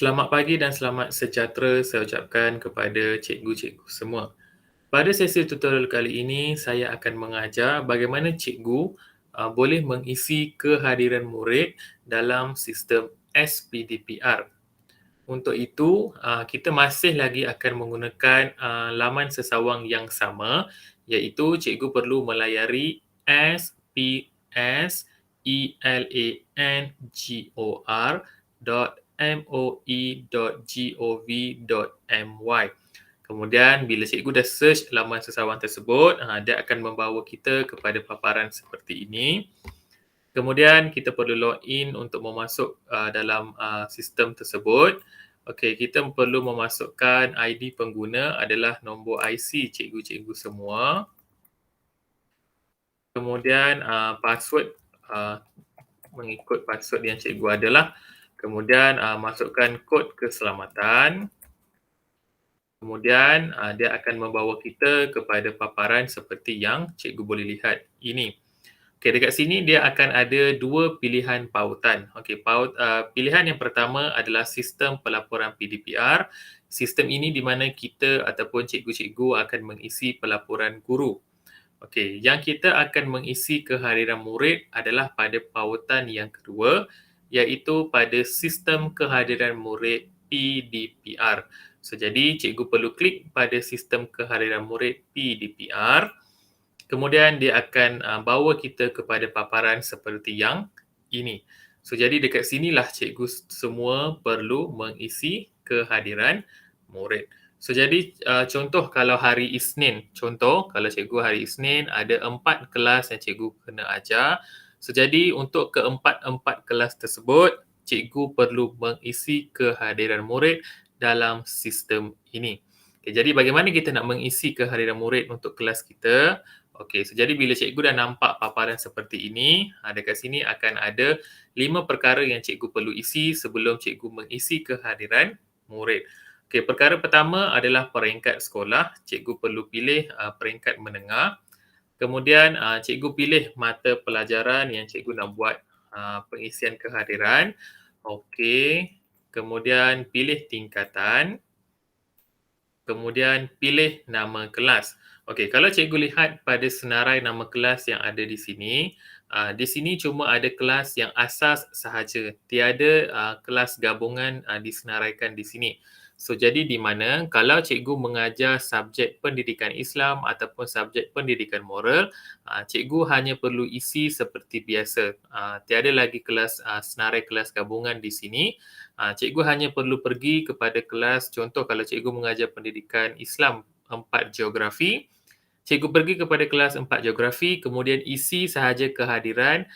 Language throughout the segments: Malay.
Selamat pagi dan selamat sejahtera saya ucapkan kepada cikgu-cikgu semua. Pada sesi tutorial kali ini, saya akan mengajar bagaimana cikgu boleh mengisi kehadiran murid dalam sistem SPDPR. Untuk itu, kita masih lagi akan menggunakan laman sesawang yang sama, iaitu cikgu perlu melayari spsangor.moi.gov.my. Kemudian bila cikgu dah search laman sesawang tersebut, dia akan membawa kita kepada paparan seperti ini. Kemudian kita perlu login untuk memasuk dalam sistem tersebut. Okey, kita perlu memasukkan ID pengguna adalah nombor IC cikgu-cikgu semua. Kemudian password mengikut password yang cikgu adalah. Kemudian masukkan kod keselamatan. Kemudian dia akan membawa kita kepada paparan seperti yang cikgu boleh lihat ini. Okey, dekat sini dia akan ada dua pilihan pautan. Okey, pilihan yang pertama adalah sistem pelaporan PDPR. Sistem ini di mana kita ataupun cikgu-cikgu akan mengisi pelaporan guru. Okey, yang kita akan mengisi kehadiran murid adalah pada pautan yang kedua, iaitu pada sistem kehadiran murid PDPR. So, jadi cikgu perlu klik pada sistem kehadiran murid PDPR. Kemudian dia akan bawa kita kepada paparan seperti yang ini. So, jadi dekat sinilah cikgu semua perlu mengisi kehadiran murid. So, jadi contoh kalau hari Isnin, kalau cikgu hari Isnin ada 4 kelas yang cikgu kena ajar. So, jadi untuk keempat-empat kelas tersebut, cikgu perlu mengisi kehadiran murid dalam sistem ini. Okay, jadi bagaimana kita nak mengisi kehadiran murid untuk kelas kita? Okey, so jadi bila cikgu dah nampak paparan seperti ini, dekat sini akan ada 5 perkara yang cikgu perlu isi sebelum cikgu mengisi kehadiran murid. Okey, perkara pertama adalah peringkat sekolah. Cikgu perlu pilih peringkat menengah. Kemudian cikgu pilih mata pelajaran yang cikgu nak buat pengisian kehadiran. Okey, kemudian pilih tingkatan. Kemudian pilih nama kelas. Okey, kalau cikgu lihat pada senarai nama kelas yang ada di sini cuma ada kelas yang asas sahaja. Tiada kelas gabungan disenaraikan di sini. So, jadi di mana kalau cikgu mengajar subjek pendidikan Islam ataupun subjek pendidikan moral, cikgu hanya perlu isi seperti biasa. Tiada lagi kelas senarai kelas gabungan di sini. Cikgu hanya perlu pergi kepada kelas, contoh kalau cikgu mengajar pendidikan Islam 4 geografi, cikgu pergi kepada kelas 4 geografi, kemudian isi sahaja kehadiran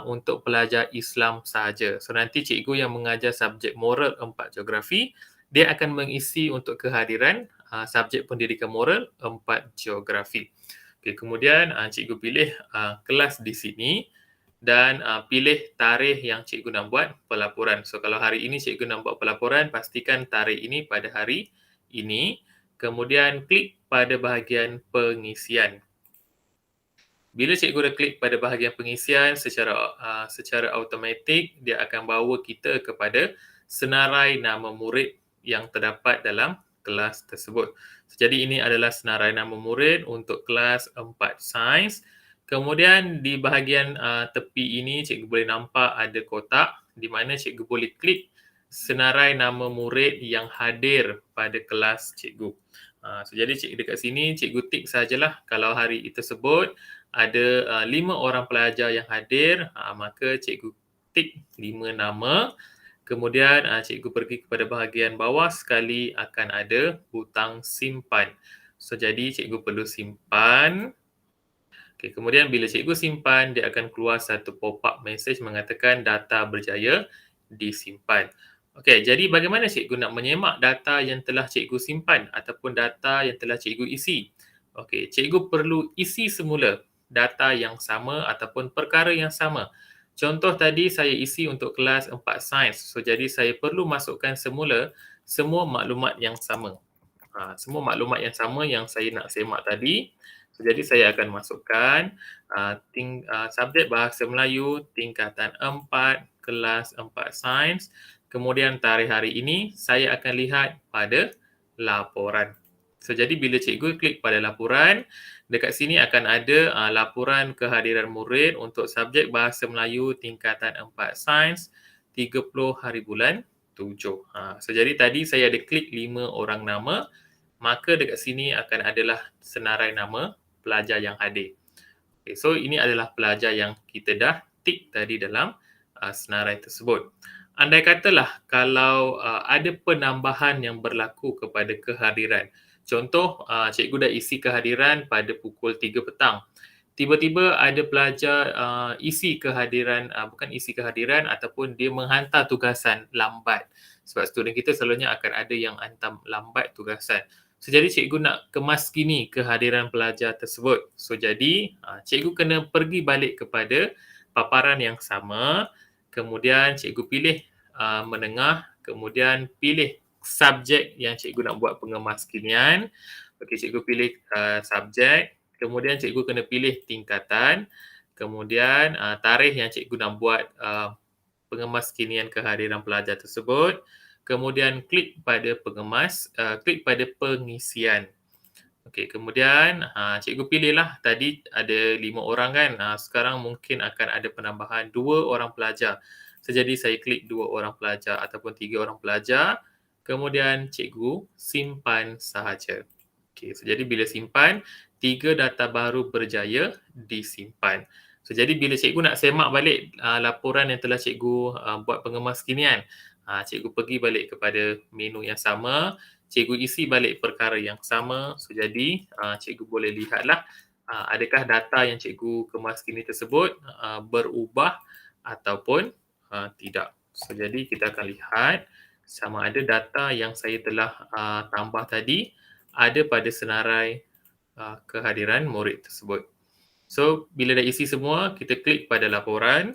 untuk pelajar Islam sahaja. So, nanti cikgu yang mengajar subjek moral 4 geografi, dia akan mengisi untuk kehadiran subjek pendidikan moral 4 geografi. Okay, kemudian cikgu pilih kelas di sini dan pilih tarikh yang cikgu nak buat pelaporan. So, kalau hari ini cikgu nak buat pelaporan, pastikan tarikh ini pada hari ini. Kemudian klik pada bahagian pengisian. Bila cikgu dah klik pada bahagian pengisian, secara automatik dia akan bawa kita kepada senarai nama murid yang terdapat dalam kelas tersebut. So, jadi ini adalah senarai nama murid untuk kelas 4 sains. Kemudian di bahagian tepi ini cikgu boleh nampak ada kotak di mana cikgu boleh klik senarai nama murid yang hadir pada kelas cikgu. So, jadi dekat sini cikgu tik sajalah kalau hari tersebut ada 5 orang pelajar yang hadir, maka cikgu tik 5 nama. Kemudian cikgu pergi kepada bahagian bawah sekali akan ada butang simpan. So, jadi cikgu perlu simpan. Okay, kemudian bila cikgu simpan, dia akan keluar satu pop-up message mengatakan data berjaya disimpan. Okey, jadi bagaimana cikgu nak menyemak data yang telah cikgu simpan ataupun data yang telah cikgu isi? Okey, cikgu perlu isi semula data yang sama ataupun perkara yang sama. Contoh tadi saya isi untuk kelas 4 sains. So, jadi saya perlu masukkan semula semua maklumat yang sama. Semua maklumat yang sama yang saya nak semak tadi. So, jadi saya akan masukkan subjek Bahasa Melayu tingkatan 4, kelas 4 sains. kemudian tarikh hari ini saya akan lihat pada laporan. So, jadi bila cikgu klik pada laporan, dekat sini akan ada laporan kehadiran murid untuk subjek Bahasa Melayu tingkatan 4 Sains 30 hari bulan 7. So, jadi tadi saya ada klik 5 orang nama, maka dekat sini akan adalah senarai nama pelajar yang hadir. Okay, so ini adalah pelajar yang kita dah tik tadi dalam senarai tersebut. Andai katalah kalau ada penambahan yang berlaku kepada kehadiran. Contoh, cikgu dah isi kehadiran pada pukul 3 petang. Tiba-tiba ada pelajar isi kehadiran, bukan isi kehadiran ataupun dia menghantar tugasan lambat. Sebab student kita selalunya akan ada yang hantar lambat tugasan. So, jadi cikgu nak kemaskini kehadiran pelajar tersebut. So, jadi cikgu kena pergi balik kepada paparan yang sama, kemudian cikgu pilih menengah, kemudian pilih subjek yang cikgu nak buat pengemaskinian. Okey, cikgu pilih subjek, kemudian cikgu kena pilih tingkatan, kemudian tarikh yang cikgu nak buat pengemaskinian kehadiran pelajar tersebut, kemudian klik pada klik pada pengisian. Okey, kemudian cikgu pilihlah, tadi ada 5 orang kan, sekarang mungkin akan ada penambahan 2 orang pelajar. So, jadi saya klik 2 orang pelajar ataupun 3 orang pelajar, kemudian cikgu simpan sahaja. Okey, so jadi bila simpan, 3 data baru berjaya disimpan. So, jadi bila cikgu nak semak balik laporan yang telah cikgu buat pengemaskinian, cikgu pergi balik kepada menu yang sama, cikgu isi balik perkara yang sama. So, jadi cikgu boleh lihatlah adakah data yang cikgu kemaskini tersebut berubah ataupun tidak. So, jadi kita akan lihat sama ada data yang saya telah tambah tadi ada pada senarai kehadiran murid tersebut. So, bila dah isi semua, kita klik pada laporan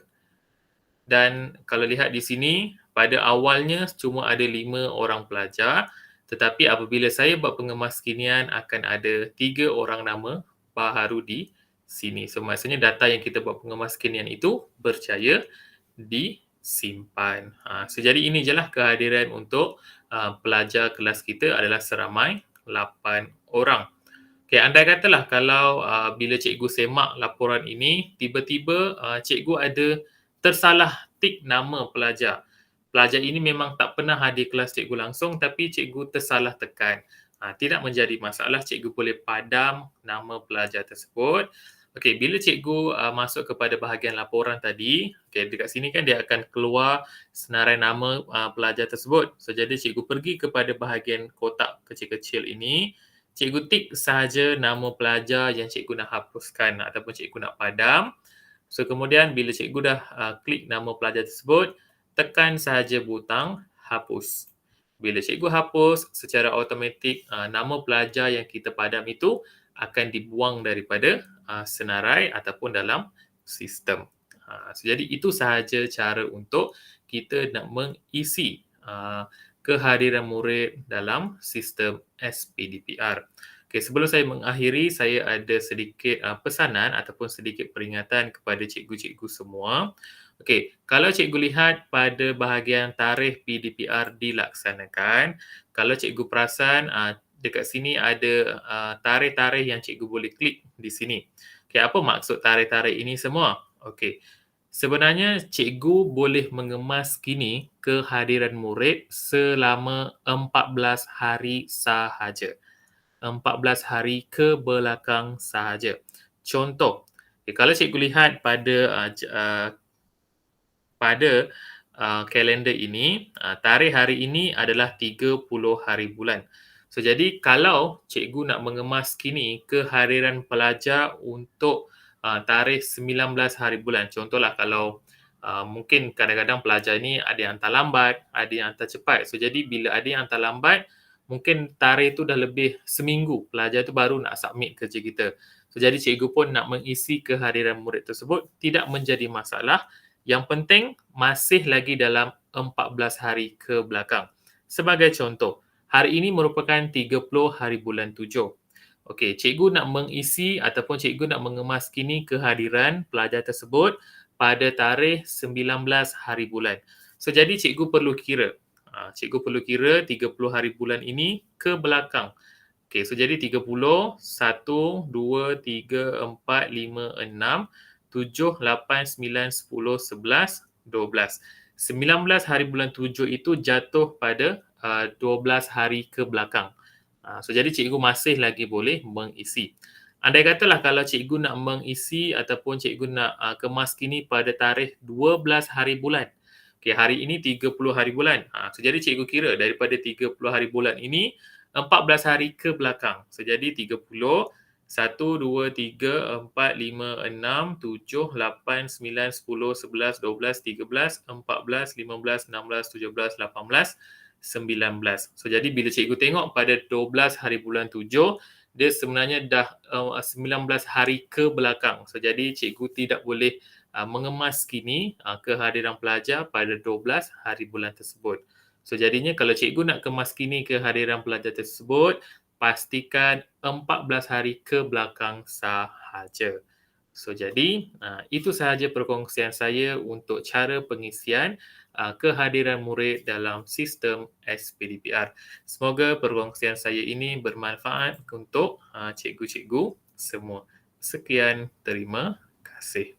dan kalau lihat di sini, pada awalnya cuma ada 5 orang pelajar, tetapi apabila saya buat pengemaskinian akan ada 3 orang nama baru di sini. So, maksudnya data yang kita buat pengemaskinian itu berjaya disimpan. So, jadi ini je lah kehadiran untuk pelajar kelas kita adalah seramai 8 orang. Okay, andai katalah kalau bila cikgu semak laporan ini, tiba-tiba cikgu ada tersalah tik nama pelajar. Pelajar ini memang tak pernah hadir kelas cikgu langsung tapi cikgu tersalah tekan. Tidak menjadi masalah, cikgu boleh padam nama pelajar tersebut. Okey, bila cikgu masuk kepada bahagian laporan tadi, okay, dekat sini kan dia akan keluar senarai nama pelajar tersebut. So, jadi cikgu pergi kepada bahagian kotak kecil-kecil ini, cikgu tik sahaja nama pelajar yang cikgu nak hapuskan ataupun cikgu nak padam. So, kemudian bila cikgu dah klik nama pelajar tersebut, tekan sahaja butang hapus. Bila cikgu hapus, secara automatik nama pelajar yang kita padam itu akan dibuang daripada senarai ataupun dalam sistem. So, jadi itu sahaja cara untuk kita nak mengisi kehadiran murid dalam sistem SPDPR. Okay, sebelum saya mengakhiri, saya ada sedikit pesanan ataupun sedikit peringatan kepada cikgu-cikgu semua. Okey, kalau cikgu lihat pada bahagian tarikh PDPR dilaksanakan, kalau cikgu perasan dekat sini ada tarikh-tarikh yang cikgu boleh klik di sini. Okey, apa maksud tarikh-tarikh ini semua? Okey, sebenarnya cikgu boleh mengemaskini kehadiran murid selama 14 hari sahaja. 14 hari ke belakang sahaja. Contoh, kalau cikgu lihat pada kalender ini, tarikh hari ini adalah 30 hari bulan. So, jadi kalau cikgu nak mengemaskini kehadiran pelajar untuk tarikh 19 hari bulan, contohlah kalau mungkin kadang-kadang pelajar ni ada yang hantar lambat, ada yang hantar cepat. So, jadi bila ada yang hantar lambat, mungkin tarikh tu dah lebih seminggu, pelajar tu baru nak submit kerja kita. So, jadi cikgu pun nak mengisi kehadiran murid tersebut tidak menjadi masalah. Yang penting masih lagi dalam 14 hari ke belakang. Sebagai contoh, hari ini merupakan 30 hari bulan 7. Okey, cikgu nak mengisi ataupun cikgu nak mengemaskini kehadiran pelajar tersebut pada tarikh 19 hari bulan. So, jadi cikgu perlu kira. Cikgu perlu kira 30 hari bulan ini ke belakang. Okey, so jadi 30, 1, 2, 3, 4, 5, 6, 7, 8, 9, 10, 11, 12. 19 hari bulan 7 itu jatuh pada 12 hari ke belakang. So jadi cikgu masih lagi boleh mengisi. Andai katalah kalau cikgu nak mengisi ataupun cikgu nak kemaskini pada tarikh 12 hari bulan. Okey, hari ini 30 hari bulan. So jadi cikgu kira daripada 30 hari bulan ini 14 hari ke belakang. So jadi 30, 1, 2, 3, 4, 5, 6, 7, 8, 9, 10, 11, 12, 13, 14, 15, 16, 17, 18, 19. So jadi bila cikgu tengok pada 12 hari bulan 7, dia sebenarnya dah 19 hari ke belakang. So jadi cikgu tidak boleh mengemas kini kehadiran pelajar pada 12 hari bulan tersebut. So jadinya kalau cikgu nak kemas kini kehadiran pelajar tersebut, pastikan 14 hari ke belakang sahaja. So jadi itu sahaja perkongsian saya untuk cara pengisian kehadiran murid dalam sistem SPDPR. Semoga perkongsian saya ini bermanfaat untuk cikgu-cikgu semua. Sekian, terima kasih.